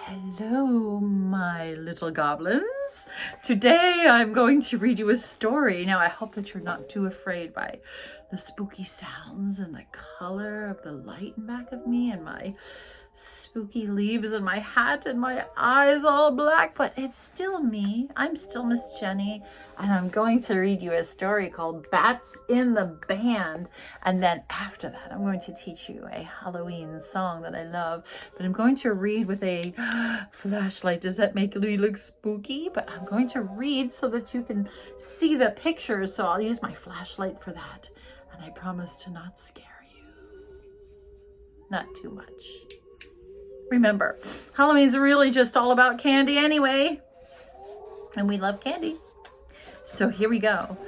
Hello, my little goblins. Today I'm going to read you a story. Now, I hope that you're not too afraid by the spooky sounds and the color of the light in back of me and my spooky leaves and my hat and my eyes all black, but it's still me. I'm still Miss Jenny, and I'm going to read you a story called Bats in the Band. And then after that, I'm going to teach you a Halloween song that I love, but I'm going to read with a flashlight. Does that make me look spooky? But I'm going to read so that you can see the pictures, so I'll use my flashlight for that. And I promise to not scare you. Not too much. Remember, Halloween's really just all about candy anyway. And we love candy. So here we go.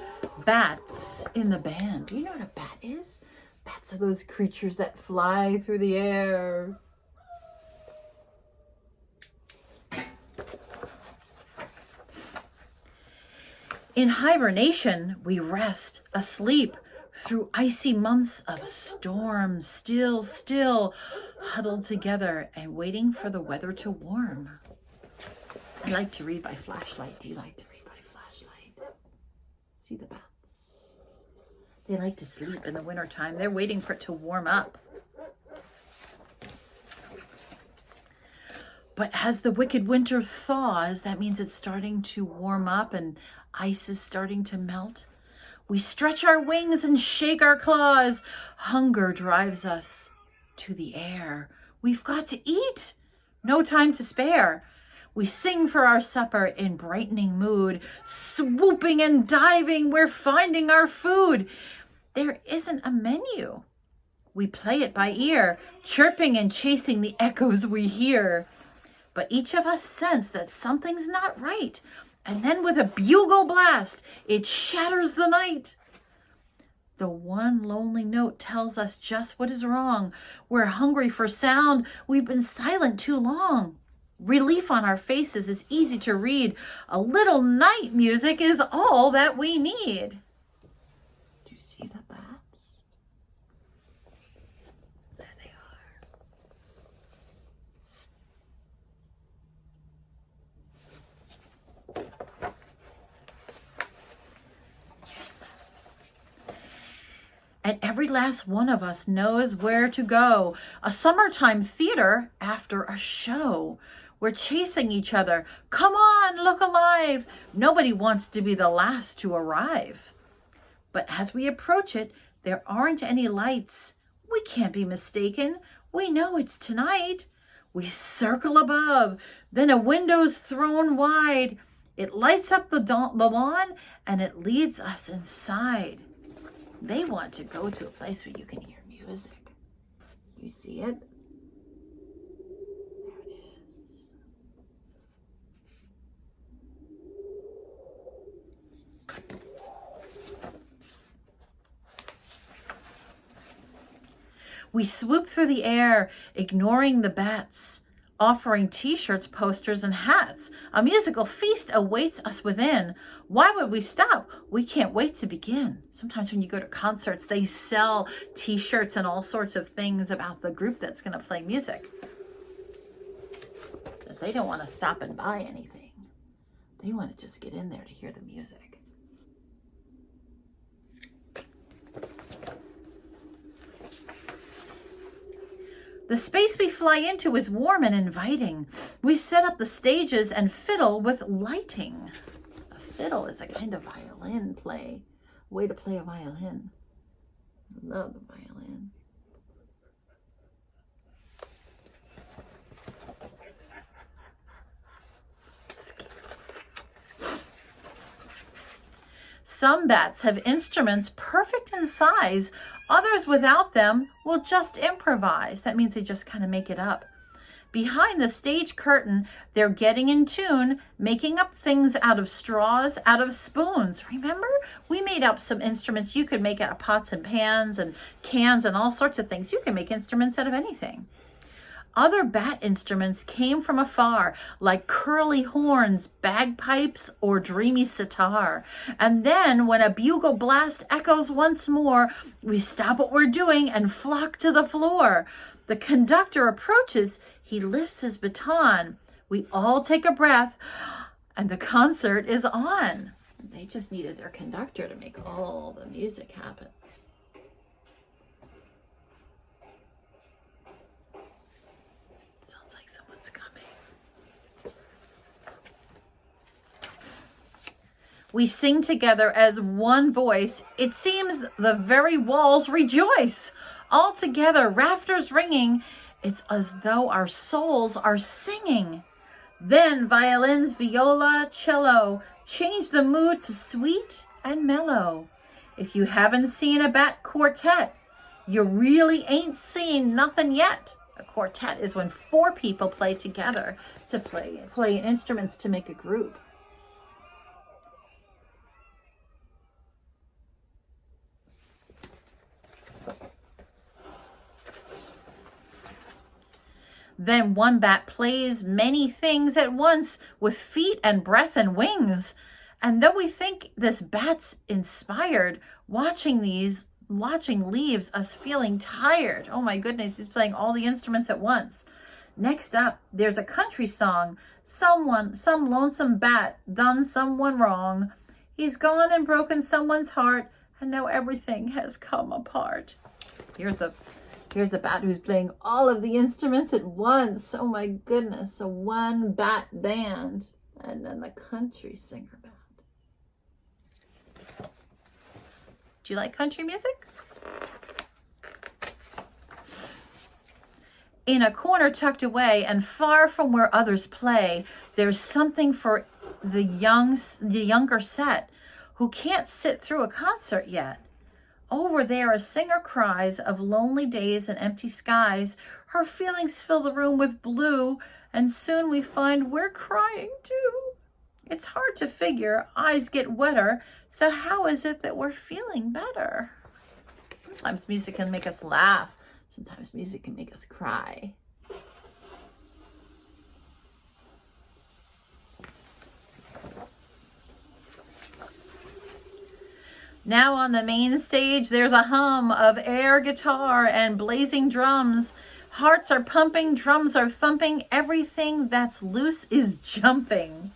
Bats in the Band. Do you know what a bat is? Bats are those creatures that fly through the air. In hibernation, we rest, asleep, through icy months of storm, still, huddled together and waiting for the weather to warm. I like to read by flashlight. Do you like to read by flashlight? See the bats? They like to sleep in the wintertime. They're waiting for it to warm up. But as the wicked winter thaws, that means it's starting to warm up and ice is starting to melt. We stretch our wings and shake our claws. Hunger drives us to the air. We've got to eat. No time to spare. We sing for our supper in brightening mood. Swooping and diving, we're finding our food. There isn't a menu. We play it by ear, chirping and chasing the echoes we hear. But each of us sense that something's not right. And then with a bugle blast, it shatters the night. The one lonely note tells us just what is wrong. We're hungry for sound. We've been silent too long. Relief on our faces is easy to read. A little night music is all that we need. Do you see the bats? There they are. And every last one of us knows where to go. A summertime theater after a show. We're chasing each other. Come on, look alive. Nobody wants to be the last to arrive. But as we approach it, there aren't any lights. We can't be mistaken. We know it's tonight. We circle above. Then a window's thrown wide. It lights up the lawn and it leads us inside. They want to go to a place where you can hear music. You see it? There it is. We swoop through the air, ignoring the bats, offering t-shirts, posters, and hats. A musical feast awaits us within. Why would we stop? We can't wait to begin. Sometimes when you go to concerts, they sell t-shirts and all sorts of things about the group that's going to play music. But they don't want to stop and buy anything. They want to just get in there to hear the music. The space we fly into is warm and inviting. We set up the stages and fiddle with lighting. A fiddle is a kind of violin play, way to play a violin. I love the violin. Some bats have instruments perfect in size. Others without them will just improvise. That means they just kind of make it up. Behind the stage curtain, they're getting in tune, making up things out of straws, out of spoons. Remember? We made up some instruments you could make out of pots and pans and cans and all sorts of things. You can make instruments out of anything. Other bat instruments came from afar, like curly horns, bagpipes, or dreamy sitar. And then, when a bugle blast echoes once more, we stop what we're doing and flock to the floor. The conductor approaches. He lifts his baton. We all take a breath, and the concert is on. They just needed their conductor to make all the music happen. Sounds like someone's coming. We sing together as one voice. It seems the very walls rejoice. All together, rafters ringing. It's as though our souls are singing. Then violins, viola, cello change the mood to sweet and mellow. If you haven't seen a bat quartet, you really ain't seen nothing yet. A quartet is when 4 people play together to play instruments to make a group. Then one bat plays many things at once with feet and breath and wings. And though we think this bat's inspired, watching leaves us feeling tired. Oh my goodness, he's playing all the instruments at once. Next up, there's a country song. Some lonesome bat done someone wrong. He's gone and broken someone's heart, and now everything has come apart. Here's the bat who's playing all of the instruments at once. Oh my goodness, a one bat band. And then the country singer band. Do you like country music? In a corner tucked away and far from where others play, there's something for the younger set who can't sit through a concert yet. Over there, a singer cries of lonely days and empty skies. Her feelings fill the room with blue, and soon we find we're crying too. It's hard to figure, eyes get wetter, so how is it that we're feeling better? Sometimes music can make us laugh. Sometimes music can make us cry. Now on the main stage, there's a hum of air guitar and blazing drums. Hearts are pumping, drums are thumping, everything that's loose is jumping.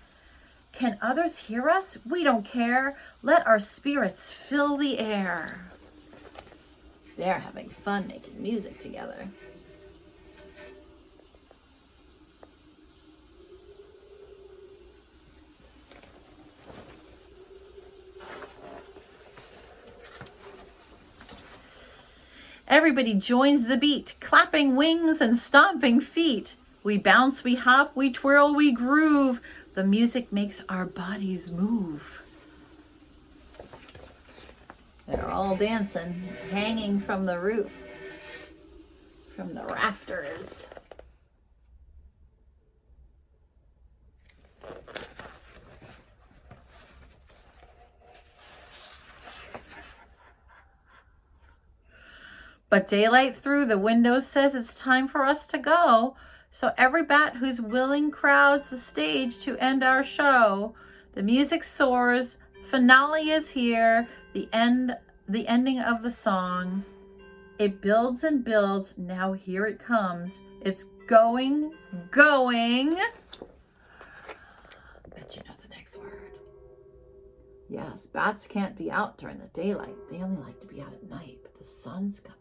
Can others hear us? We don't care. Let our spirits fill the air. They're having fun making music together. Everybody joins the beat, clapping wings and stomping feet. We bounce, we hop, we twirl, we groove. The music makes our bodies move. They're all dancing, hanging from the roof, from the rafters. But daylight through the window says it's time for us to go. So every bat who's willing crowds the stage to end our show. The music soars, finale is here, the ending of the song. It builds and builds, now here it comes. It's going. Bet you know the next word. Yes, bats can't be out during the daylight. They only like to be out at night, but the sun's coming up.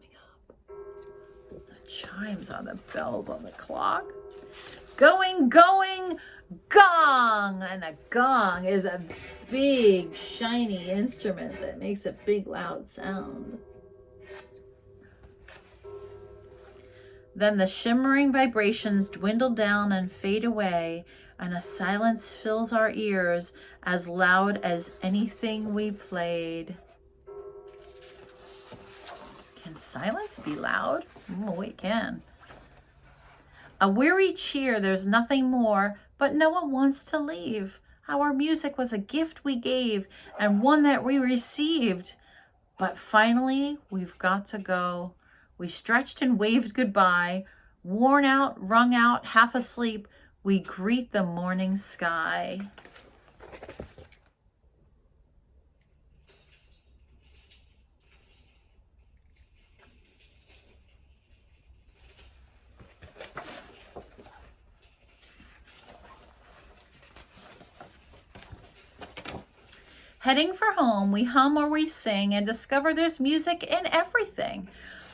The chimes on the bells on the clock. Going, gong! And a gong is a big, shiny instrument that makes a big, loud sound. Then the shimmering vibrations dwindle down and fade away, and a silence fills our ears as loud as anything we played. Can silence be loud? Oh, it can. A weary cheer, there's nothing more, but no one wants to leave. Our music was a gift we gave and one that we received. But finally, we've got to go. We stretched and waved goodbye. Worn out, wrung out, half asleep, we greet the morning sky. Heading for home, we hum or we sing and discover there's music in everything.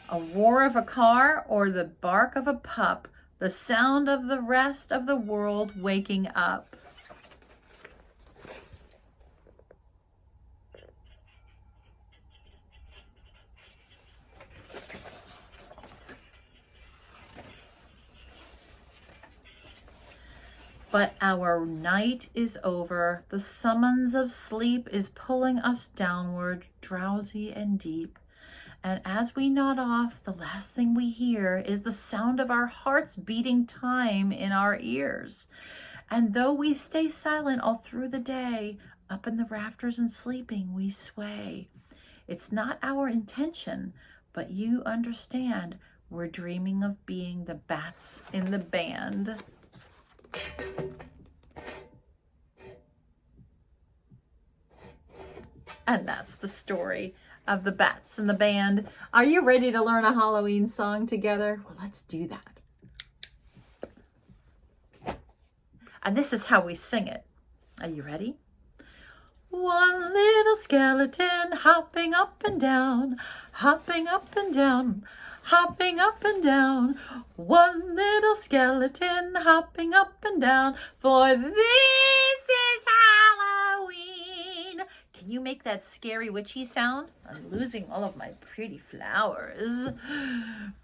A roar of a car or the bark of a pup, the sound of the rest of the world waking up. But our night is over, the summons of sleep is pulling us downward, drowsy and deep. And as we nod off, the last thing we hear is the sound of our hearts beating time in our ears. And though we stay silent all through the day, up in the rafters and sleeping we sway. It's not our intention, but you understand, we're dreaming of being the bats in the band. And that's the story of the bats in the band. Are you ready to learn a Halloween song together? Well, let's do that. And this is how we sing it. Are you ready? One little skeleton hopping up and down, hopping up and down, hopping up and down. One little skeleton hopping up and down, for this is Halloween. Can you make that scary witchy sound? I'm losing all of my pretty flowers. Can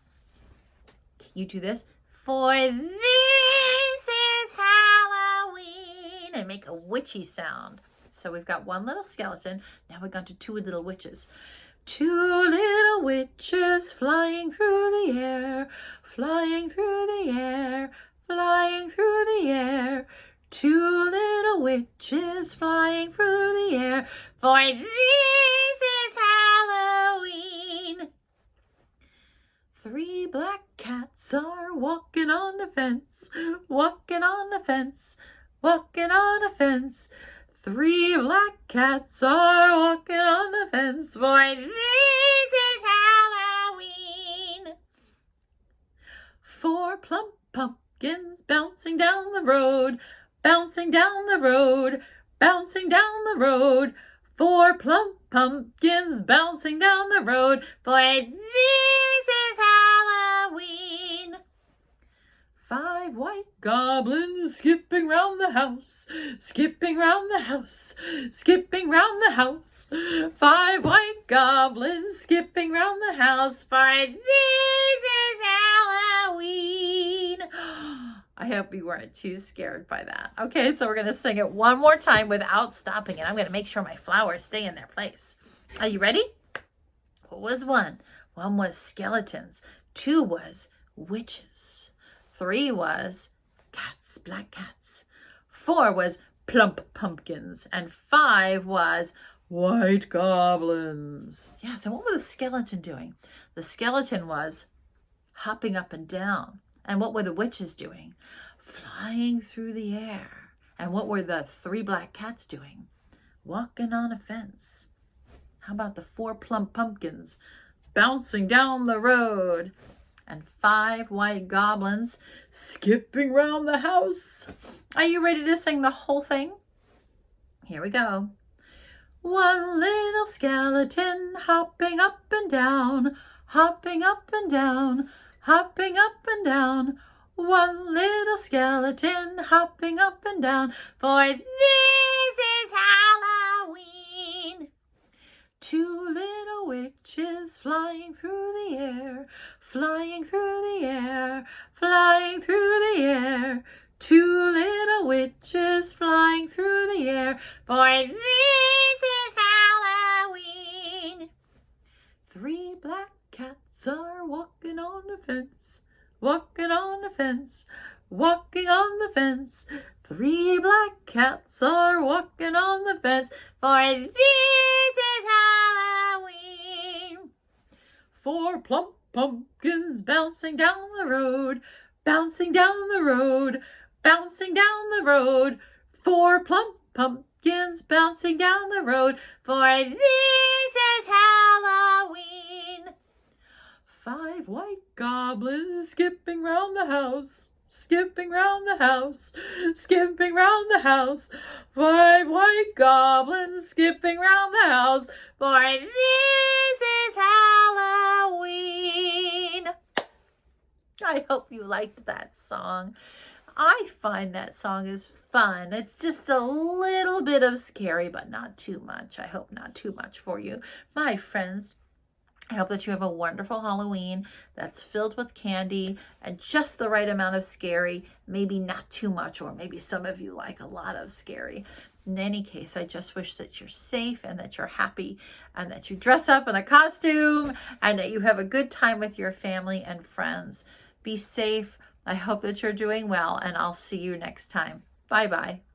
you do this? For this is Halloween. And make a witchy sound. So we've got one little skeleton. Now we've gone to two little witches. Two little witches flying through the air, flying through the air, flying through the air. Two little witches flying through the air, for this is Halloween. Three black cats are walking on the fence, walking on the fence, walking on the fence. Three black cats are walking on the fence, for this is Halloween. Four plump pumpkins bouncing down the road, bouncing down the road, bouncing down the road. Four plump pumpkins bouncing down the road, for this is Halloween. Five white goblins skipping round the house, skipping round the house, skipping round the house. Five white goblins skipping round the house, for this is Halloween. I hope you weren't too scared by that. Okay, so we're going to sing it one more time without stopping it. I'm going to make sure my flowers stay in their place. Are you ready? What was one? One was skeletons. Two was witches. Three was cats, black cats. Four was plump pumpkins. And five was white goblins. Yeah, so what was the skeleton doing? The skeleton was hopping up and down. And what were the witches doing? Flying through the air. And what were the three black cats doing? Walking on a fence. How about the four plump pumpkins? Bouncing down the road. And five white goblins skipping round the house. Are you ready to sing the whole thing? Here we go. One little skeleton hopping up and down, hopping up and down, hopping up and down. One little skeleton hopping up and down, for this is Halloween. Two little witches flying through the air, flying through the air, flying through the air. Two little witches flying through the air, for this is Halloween. Three black cats are walking on the fence, walking on the fence, walking on the fence. Three black cats are walking on the fence, for this is Halloween. Four plump pumpkins bouncing down the road, bouncing down the road, bouncing down the road. Four plump pumpkins bouncing down the road, for this is Halloween. Five white goblins skipping round the house, skipping round the house, skipping round the house. 5 white goblins skipping round the house, for this is Halloween. I hope you liked that song. I find that song is fun. It's just a little bit of scary, but not too much. I hope not too much for you. My friends, I hope that you have a wonderful Halloween that's filled with candy and just the right amount of scary, maybe not too much, or maybe some of you like a lot of scary. In any case, I just wish that you're safe and that you're happy and that you dress up in a costume and that you have a good time with your family and friends. Be safe. I hope that you're doing well, and I'll see you next time. Bye-bye.